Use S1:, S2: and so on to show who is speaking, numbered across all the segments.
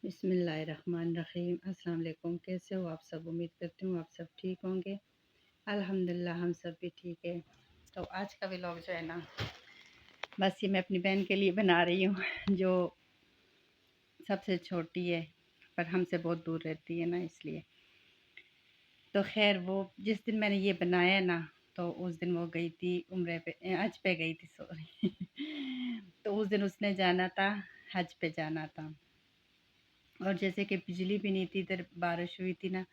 S1: बिस्मिल्लाहिर्रहमानिर्रहीम। अस्सलाम वालेकुम। कैसे हो आप सब? उम्मीद करती हूँ आप सब ठीक होंगे। अल्हम्दुलिल्लाह हम सब भी ठीक है। तो आज का व्लॉग जो है ना, बस ये मैं अपनी बहन के लिए बना रही हूँ जो सबसे छोटी है पर हमसे बहुत दूर रहती है ना, इसलिए। तो खैर वो जिस दिन मैंने ये बनाया ना, तो उस दिन वो गई थी उम्रे पे, हज पे गई थी, सॉरी। तो उस दिन उसने जाना था, हज पे जाना था। और जैसे कि बिजली भी नहीं थी, इधर बारिश हुई थी ना,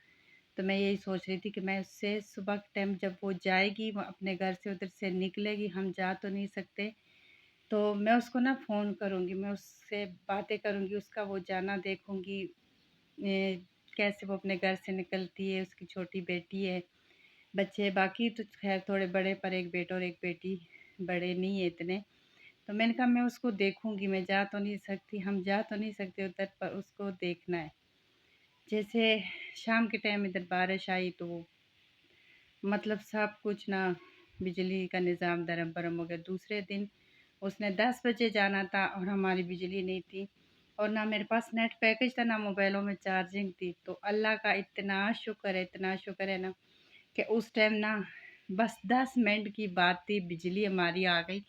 S1: तो मैं यही सोच रही थी कि मैं उससे सुबह के टाइम जब वो जाएगी, वो अपने घर से उधर से निकलेगी, हम जा तो नहीं सकते, तो मैं उसको ना फ़ोन करूँगी, मैं उससे बातें करूँगी, उसका वो जाना देखूँगी, कैसे वो अपने घर से निकलती है, उसकी छोटी बेटी है, बच्चे बाकी तो खैर थोड़े बड़े, पर एक बेटा और एक बेटी, बड़े नहीं है इतने। तो मैंने कहा मैं उसको देखूँगी, मैं जा तो नहीं सकती, हम जा तो नहीं सकते उधर, पर उसको देखना है। जैसे शाम के टाइम इधर बारिश आई तो मतलब सब कुछ ना, बिजली का निज़ाम दरम-बरम हो गया। दूसरे दिन उसने 10 बजे जाना था और हमारी बिजली नहीं थी और ना मेरे पास नेट पैकेज था, ना मोबाइलों में चार्जिंग थी। तो अल्लाह का इतना शुक्र है ना कि उस टाइम ना बस 10 मिनट की बात थी, बिजली हमारी आ गई।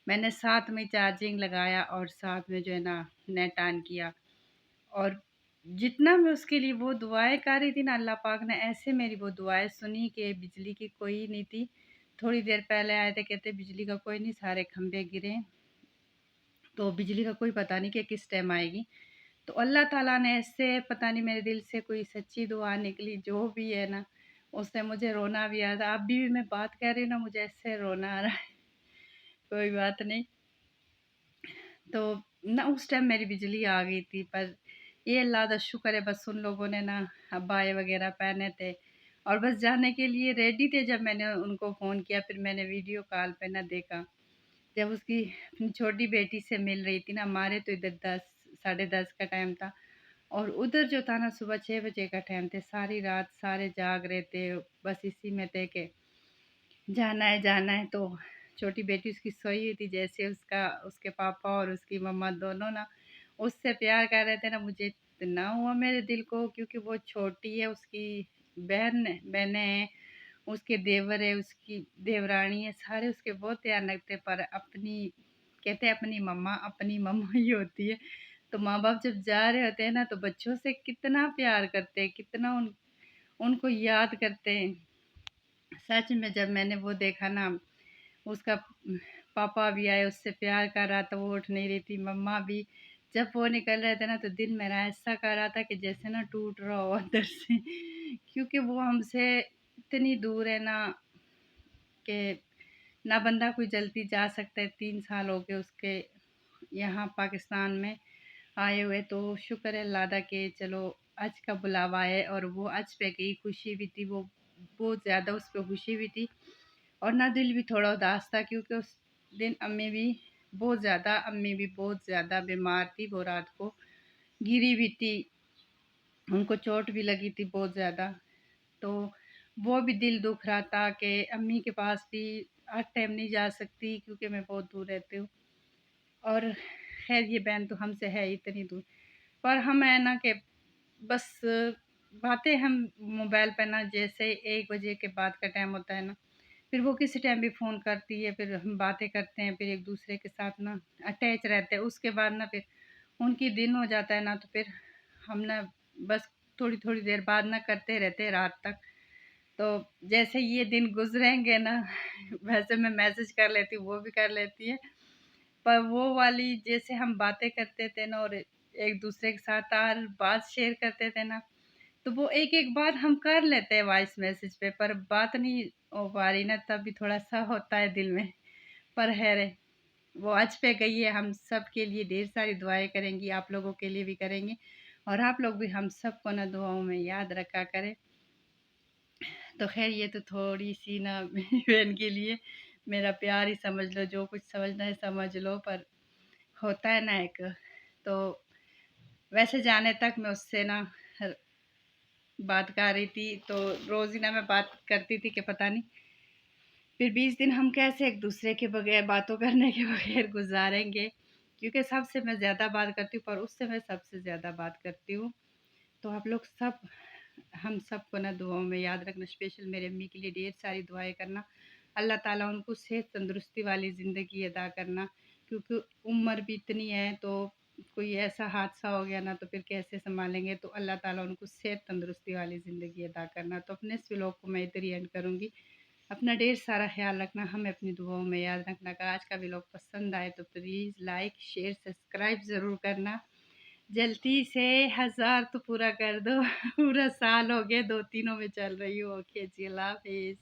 S1: मैंने साथ में चार्जिंग लगाया और साथ में जो है ना नेट ऑन किया, और जितना मैं उसके लिए वो दुआएँ कर रही थी ना, अल्लाह पाक ने ऐसे मेरी वो दुआएँ सुनी कि बिजली की कोई नहीं थी। थोड़ी देर पहले आए थे, कहते बिजली का कोई नहीं, सारे खंभे गिरे हैं, तो बिजली का कोई पता नहीं कि किस टाइम आएगी। तो अल्लाह ताला ने ऐसे पता नहीं मेरे दिल से कोई सच्ची दुआ निकली, जो भी है ना, उससे मुझे रोना भी आ रहा। अभी भी मैं बात कर रही हूँ ना, मुझे ऐसे रोना आ रहा है। कोई बात नहीं। तो ना उस टाइम मेरी बिजली आ गई थी, पर ये अल्लाह का शुक्र है, बस उन लोगों ने ना अबाए वगैरह पहने थे और बस जाने के लिए रेडी थे। जब मैंने उनको फ़ोन किया, फिर मैंने वीडियो कॉल पे ना देखा, जब उसकी अपनी छोटी बेटी से मिल रही थी ना, हमारे तो इधर 10 साढ़े 10 का टाइम था और उधर जो था ना सुबह 6 बजे का टाइम थे। सारी रात सारे जाग रहे थे, बस इसी में थे कि जाना है। तो छोटी बेटी उसकी सोई हुई थी, जैसे उसका उसके पापा और उसकी मम्मा दोनों ना उससे प्यार कर रहे थे ना, मुझे इतना हुआ मेरे दिल को, क्योंकि वो छोटी है, उसकी बहनें हैं, उसके देवर है, उसकी देवरानी है, सारे उसके बहुत ध्यान रखते हैं, पर अपनी कहते हैं अपनी मम्मा ही होती है। तो माँ-बाप जब जा रहे होते हैं ना, तो बच्चों से कितना प्यार करते हैं, कितना उनको याद करते हैं। सच में जब मैंने वो देखा ना, उसका पापा भी आए, उससे प्यार कर रहा था, वो उठ नहीं रही थी, मम्मा भी। जब वो निकल रहे थे ना, तो दिल मेरा ऐसा कर रहा था कि जैसे ना टूट रहा हो अंदर से, क्योंकि वो हमसे इतनी दूर है ना कि ना बंदा कोई जल्दी जा सकता है। 3 साल हो गए उसके यहाँ पाकिस्तान में आए हुए, तो शुक्र है अल्लाह दा कि चलो हज का बुलावा है और वो हज पे गई, खुशी भी थी, वो बहुत ज़्यादा उस पे खुशी भी थी और ना दिल भी थोड़ा उदास था, क्योंकि उस दिन अम्मी भी बहुत ज़्यादा बीमार थी, वो रात को गिरी भी थी, उनको चोट भी लगी थी बहुत ज़्यादा। तो वो भी दिल दुख रहा था कि अम्मी के पास भी हर टाइम नहीं जा सकती, क्योंकि मैं बहुत दूर रहती हूँ और खैर ये बहन तो हमसे है ही इतनी दूर, पर हम है ना कि बस बातें हम मोबाइल पे ना, जैसे 1 बजे के बाद का टाइम होता है ना, फिर वो किसी टाइम भी फ़ोन करती है, फिर हम बातें करते हैं, फिर एक-दूसरे के साथ ना अटैच रहते हैं। उसके बाद ना फिर उनकी दिन हो जाता है ना, तो फिर हम ना बस थोड़ी-थोड़ी देर बाद ना करते रहते हैं रात तक। तो जैसे ये दिन गुज़रेंगे ना, वैसे मैं मैसेज कर लेती हूँ, वो भी कर लेती है। पर वो वाली जैसे हम बातें करते थे ना और एक-दूसरे के साथ हर बात शेयर करते थे ना, तो वो एक-एक बात हम कर लेते हैं वॉइस मैसेज पे, पर बात नहीं हो पा रही ना, तब भी थोड़ा-सा होता है दिल में। पर खैर है, वो आज पे गई है, हम सब के लिए ढेर सारी दुआएँ करेंगी, आप लोगों के लिए भी करेंगे और आप लोग भी हम सबको ना दुआओं में याद रखा करें। तो खैर ये तो थोड़ी-सी ना मेरी बहन के लिए मेरा प्यार ही समझ लो, जो कुछ समझना है समझ लो, पर होता है ना एक। तो वैसे जाने तक मैं उससे ना ह बात कर रही थी, तो रोज़ ही ना मैं बात करती थी कि पता नहीं फिर 20 दिन हम कैसे एक-दूसरे के बगैर बातों करने के बगैर गुज़ारेंगे, क्योंकि सबसे मैं ज़्यादा बात करती हूँ, पर उससे मैं सबसे ज़्यादा बात करती हूँ। तो आप लोग सब हम सबको ना दुआओं में याद रखना, स्पेशल मेरी अम्मी के लिए ढेर सारी दुआएं करना। अल्लाह ताला उनको सेहत तंदुरुस्ती वाली ज़िंदगी अदा करना, क्योंकि उम्र भी इतनी है, तो कोई ऐसा हादसा हो गया ना तो फिर कैसे संभालेंगे। तो अल्लाह ताला उनको सेहत तंदुरुस्ती वाली ज़िंदगी अदा करना। तो अपने इस व्लॉग को मैं इधर ही एंड करूँगी। अपना ढेर सारा ख्याल रखना, हमें अपनी दुआओं में याद रखना। अगर आज का व्लॉग पसंद आए तो प्लीज़ लाइक शेयर सब्सक्राइब ज़रूर करना। जल्दी से 1000 तो पूरा कर दो। पूरा साल हो गया, 2 तीनों में चल रही हूँ। ओके जी, अल्लाह हाफिज़।